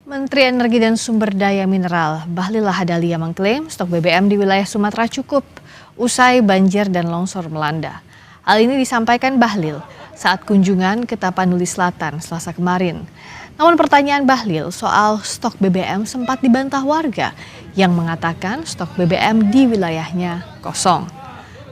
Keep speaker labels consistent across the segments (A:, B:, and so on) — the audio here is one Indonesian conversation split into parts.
A: Menteri Energi dan Sumber Daya Mineral Bahlil Lahadalia mengklaim stok BBM di wilayah Sumatera cukup usai banjir dan longsor melanda. Hal ini disampaikan Bahlil saat kunjungan ke Tapanuli Selatan Selasa kemarin. Namun pertanyaan Bahlil soal stok BBM sempat dibantah warga yang mengatakan stok BBM di wilayahnya kosong.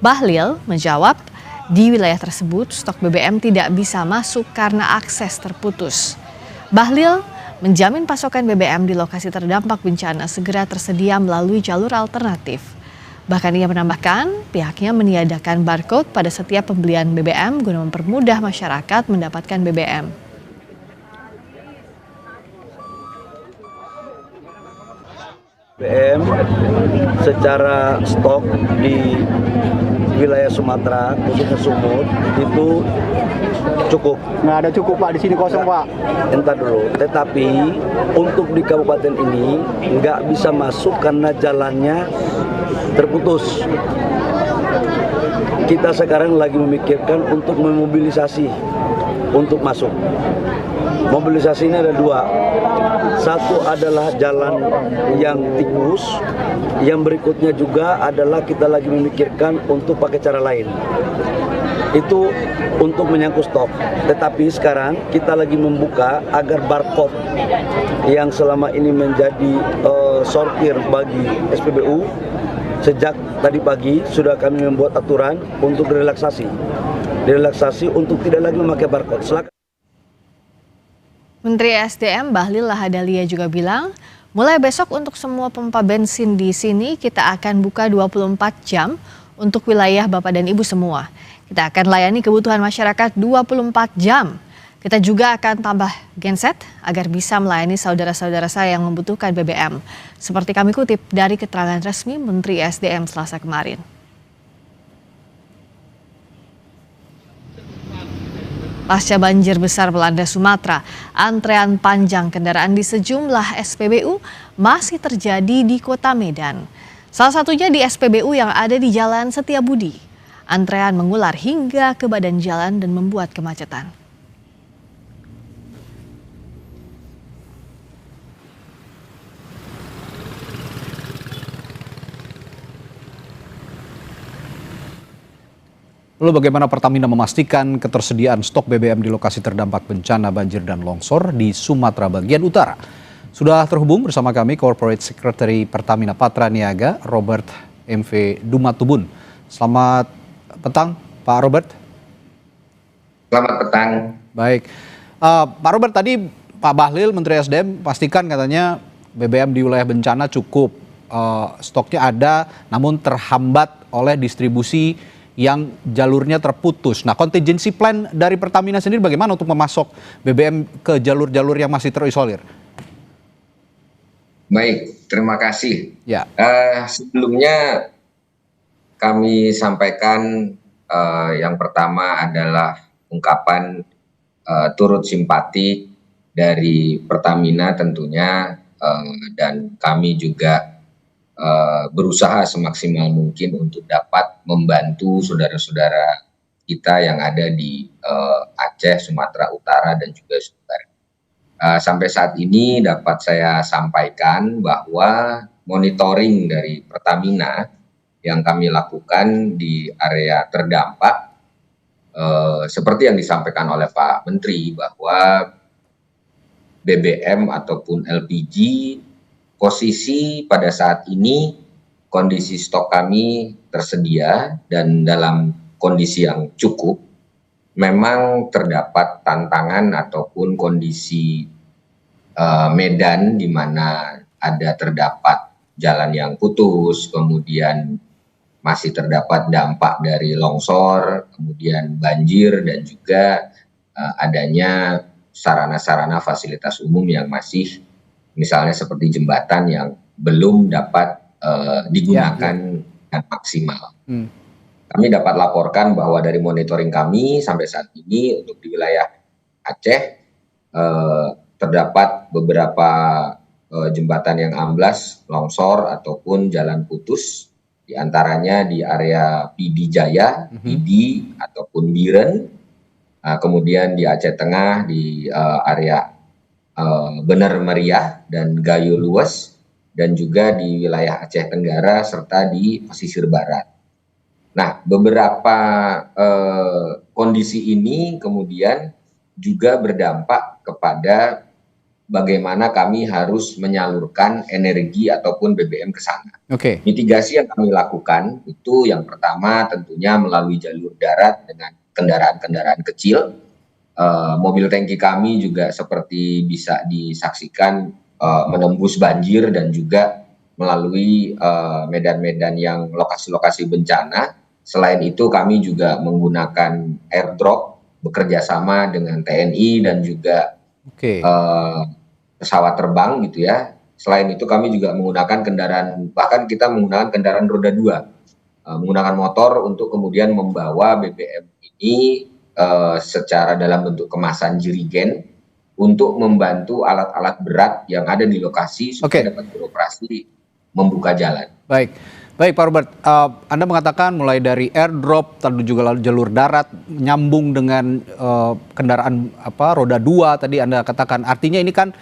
A: Bahlil menjawab, di wilayah tersebut stok BBM tidak bisa masuk karena akses terputus. Bahlil menjamin pasokan BBM di lokasi terdampak bencana segera tersedia melalui jalur alternatif. Bahkan ia menambahkan pihaknya meniadakan barcode pada setiap pembelian BBM guna mempermudah masyarakat mendapatkan BBM.
B: BBM secara stok di wilayah Sumatera, khususnya Sumut, itu cukup.
C: Nggak ada cukup Pak, di sini kosong Pak.
B: Entar dulu, tetapi untuk di kabupaten ini nggak bisa masuk karena jalannya terputus. Kita sekarang lagi memikirkan untuk memobilisasi untuk masuk. Mobilisasi ini ada dua. Satu adalah jalan yang tikus, yang berikutnya juga adalah kita lagi memikirkan untuk pakai cara lain. Itu untuk menyangkut stok. Tetapi sekarang kita lagi membuka agar barcode yang selama ini menjadi sortir bagi SPBU, sejak tadi pagi sudah kami membuat aturan untuk relaksasi untuk tidak lagi memakai barcode.
A: Menteri SDM Bahlil Lahadalia juga bilang, mulai besok untuk semua pompa bensin di sini kita akan buka 24 jam untuk wilayah Bapak dan Ibu semua. Kita akan layani kebutuhan masyarakat 24 jam. Kita juga akan tambah genset agar bisa melayani saudara-saudara saya yang membutuhkan BBM. Seperti kami kutip dari keterangan resmi Menteri SDM Selasa kemarin. Pasca banjir besar melanda Sumatera, antrean panjang kendaraan di sejumlah SPBU masih terjadi di Kota Medan. Salah satunya di SPBU yang ada di Jalan Setiabudi. Antrean mengular hingga ke badan jalan dan membuat kemacetan.
D: Lalu bagaimana Pertamina memastikan ketersediaan stok BBM di lokasi terdampak bencana banjir dan longsor di Sumatera bagian utara? Sudah terhubung bersama kami Corporate Secretary Pertamina Patra Niaga, Robert MV Dumatubun. Selamat petang, Pak Robert.
E: Selamat petang.
D: Baik, Pak Robert, tadi Pak Bahlil, Menteri SDM, pastikan katanya BBM di wilayah bencana cukup, stoknya ada, namun terhambat oleh distribusi yang jalurnya terputus. Nah, contingency plan dari Pertamina sendiri bagaimana untuk memasok BBM ke jalur-jalur yang masih terisolir?
E: Baik, terima kasih.
D: Ya.
E: Sebelumnya kami sampaikan yang pertama adalah ungkapan turut simpati dari Pertamina tentunya, dan kami juga berusaha semaksimal mungkin untuk dapat membantu saudara-saudara kita yang ada di Aceh, Sumatera Utara, dan juga Sumbar. Sampai saat ini dapat saya sampaikan bahwa monitoring dari Pertamina yang kami lakukan di area terdampak, seperti yang disampaikan oleh Pak Menteri, bahwa BBM ataupun LPG posisi pada saat ini kondisi stok kami tersedia dan dalam kondisi yang cukup. Memang terdapat tantangan ataupun kondisi medan di mana terdapat jalan yang putus, kemudian masih terdapat dampak dari longsor, kemudian banjir, dan juga adanya sarana-sarana fasilitas umum yang masih, misalnya seperti jembatan yang belum dapat digunakan dengan maksimal. Kami dapat laporkan bahwa dari monitoring kami sampai saat ini untuk di wilayah Aceh terdapat beberapa jembatan yang amblas, longsor ataupun jalan putus, diantaranya di area Pidi Jaya, Pidi ataupun Biren, kemudian di Aceh Tengah di area Bener Meriah dan Gayo Luas, dan juga di wilayah Aceh Tenggara serta di pesisir barat. Nah, beberapa kondisi ini kemudian juga berdampak kepada bagaimana kami harus menyalurkan energi ataupun BBM ke sana.
D: Oke.
E: Mitigasi yang kami lakukan itu yang pertama tentunya melalui jalur darat dengan kendaraan-kendaraan kecil. Mobil tangki kami juga seperti bisa disaksikan menembus banjir dan juga melalui medan-medan yang lokasi-lokasi bencana. Selain itu kami juga menggunakan airdrop bekerja sama dengan TNI dan juga pesawat terbang gitu ya. Selain itu kami juga menggunakan bahkan kita menggunakan kendaraan roda 2, menggunakan motor untuk kemudian membawa BBM ini secara dalam bentuk kemasan jerigen untuk membantu alat-alat berat yang ada di lokasi supaya dapat beroperasi membuka jalan.
D: Baik, Pak Robert, Anda mengatakan mulai dari airdrop, lalu juga jalur darat, nyambung dengan kendaraan roda 2 tadi Anda katakan. Artinya ini kan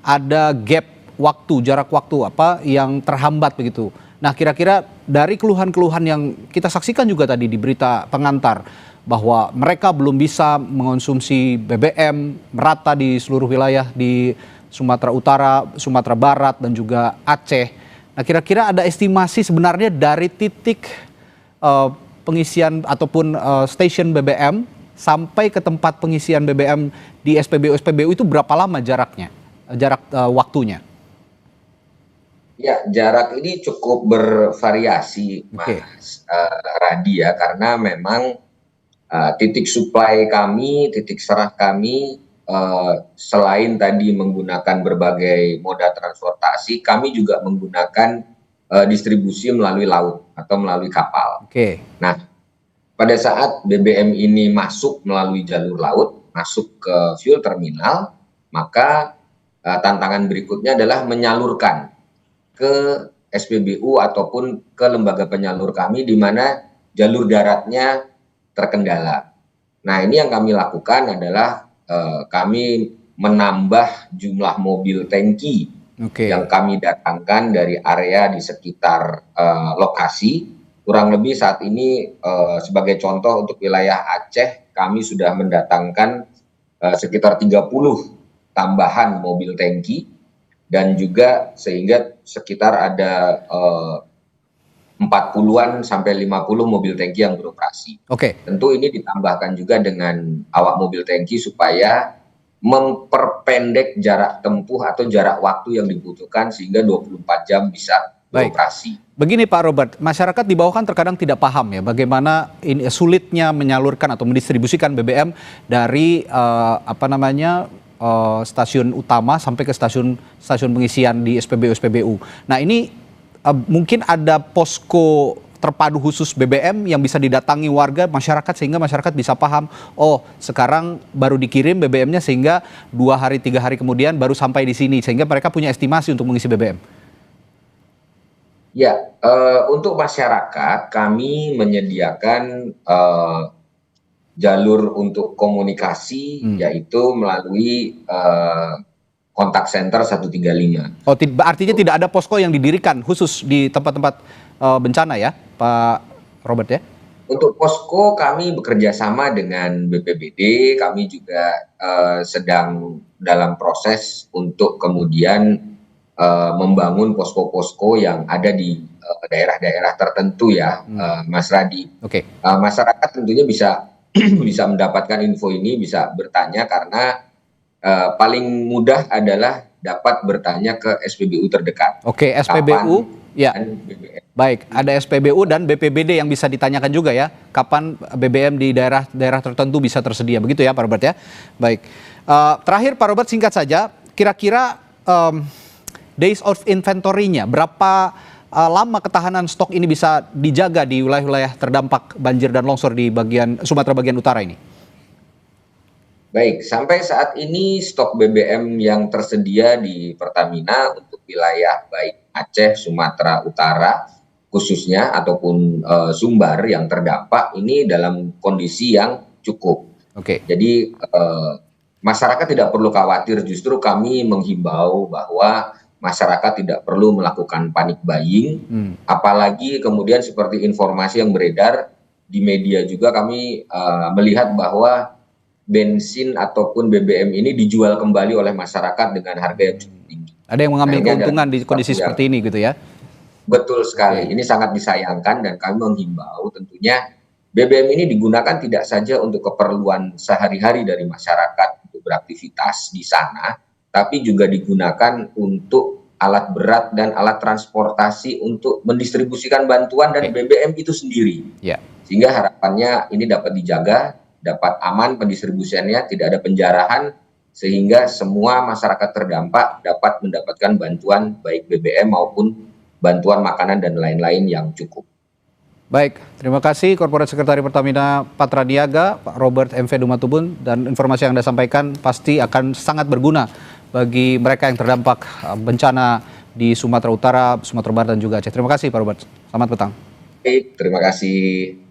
D: ada gap waktu, jarak waktu yang terhambat begitu. Nah, kira-kira dari keluhan-keluhan yang kita saksikan juga tadi di berita pengantar, bahwa mereka belum bisa mengonsumsi BBM merata di seluruh wilayah di Sumatera Utara, Sumatera Barat, dan juga Aceh. Nah, kira-kira ada estimasi sebenarnya dari titik pengisian ataupun stasiun BBM sampai ke tempat pengisian BBM di SPBU itu berapa lama jaraknya, waktunya?
E: Ya, jarak ini cukup bervariasi, Mas Radi ya, karena memang titik supply kami, titik serah kami, selain tadi menggunakan berbagai moda transportasi, kami juga menggunakan distribusi melalui laut atau melalui kapal. Nah, pada saat BBM ini masuk melalui jalur laut, masuk ke fuel terminal, maka tantangan berikutnya adalah menyalurkan ke SPBU ataupun ke lembaga penyalur kami di mana jalur daratnya terkendala. Nah, ini yang kami lakukan adalah kami menambah jumlah mobil tangki yang kami datangkan dari area di sekitar lokasi. Kurang lebih saat ini sebagai contoh untuk wilayah Aceh, kami sudah mendatangkan sekitar 30 tambahan mobil tangki, dan juga sehingga sekitar ada 40-an sampai 50 mobil tangki yang beroperasi. Tentu ini ditambahkan juga dengan awak mobil tangki supaya memperpendek jarak tempuh atau jarak waktu yang dibutuhkan sehingga 24 jam bisa beroperasi.
D: Begini Pak Robert, masyarakat di bawah kan terkadang tidak paham ya bagaimana ini sulitnya menyalurkan atau mendistribusikan BBM dari stasiun utama sampai ke stasiun pengisian di SPBU. Nah, ini mungkin ada posko terpadu khusus BBM yang bisa didatangi warga masyarakat sehingga masyarakat bisa paham, oh sekarang baru dikirim BBM-nya sehingga 2 hari 3 hari kemudian baru sampai di sini, sehingga mereka punya estimasi untuk mengisi BBM.
E: Ya, untuk masyarakat kami menyediakan jalur untuk komunikasi yaitu melalui kontak center 135.
D: Oh, artinya tidak ada posko yang didirikan khusus di tempat-tempat bencana ya, Pak Robert ya?
E: Untuk posko kami bekerja sama dengan BPBD, kami juga sedang dalam proses untuk kemudian membangun posko-posko yang ada di daerah-daerah tertentu ya, Mas Radi. Masyarakat tentunya bisa mendapatkan info ini, bisa bertanya karena paling mudah adalah dapat bertanya ke SPBU terdekat.
D: SPBU, ya. Baik, ada SPBU dan BPBD yang bisa ditanyakan juga ya, kapan BBM di daerah tertentu bisa tersedia, begitu ya Pak Robert ya? Baik, terakhir Pak Robert singkat saja, kira-kira days of inventory-nya, berapa lama ketahanan stok ini bisa dijaga di wilayah-wilayah terdampak banjir dan longsor di Sumatera bagian utara ini?
E: Baik, sampai saat ini stok BBM yang tersedia di Pertamina untuk wilayah baik Aceh, Sumatera Utara khususnya ataupun Sumbar yang terdampak ini dalam kondisi yang cukup. Jadi masyarakat tidak perlu khawatir, justru kami menghimbau bahwa masyarakat tidak perlu melakukan panik buying, apalagi kemudian seperti informasi yang beredar di media juga kami melihat bahwa bensin ataupun BBM ini dijual kembali oleh masyarakat dengan harga yang cukup tinggi.
D: Ada yang mengambil
E: Nah,
D: keuntungan di kondisi seperti ini gitu ya?
E: Betul sekali, ini sangat disayangkan dan kami menghimbau tentunya BBM ini digunakan tidak saja untuk keperluan sehari-hari dari masyarakat untuk beraktivitas di sana, tapi juga digunakan untuk alat berat dan alat transportasi untuk mendistribusikan bantuan dan BBM itu sendiri.
D: Ya.
E: Sehingga harapannya ini dapat dijaga, dapat aman pendistribusiannya, tidak ada penjarahan, sehingga semua masyarakat terdampak dapat mendapatkan bantuan baik BBM maupun bantuan makanan dan lain-lain yang cukup.
D: Baik, terima kasih Korporat Sekretari Pertamina Patra Niaga, Pak Robert M.V. Dumatubun, dan informasi yang Anda sampaikan pasti akan sangat berguna bagi mereka yang terdampak bencana di Sumatera Utara, Sumatera Barat, dan juga Aceh. Terima kasih Pak Robert, selamat petang.
E: Baik, terima kasih.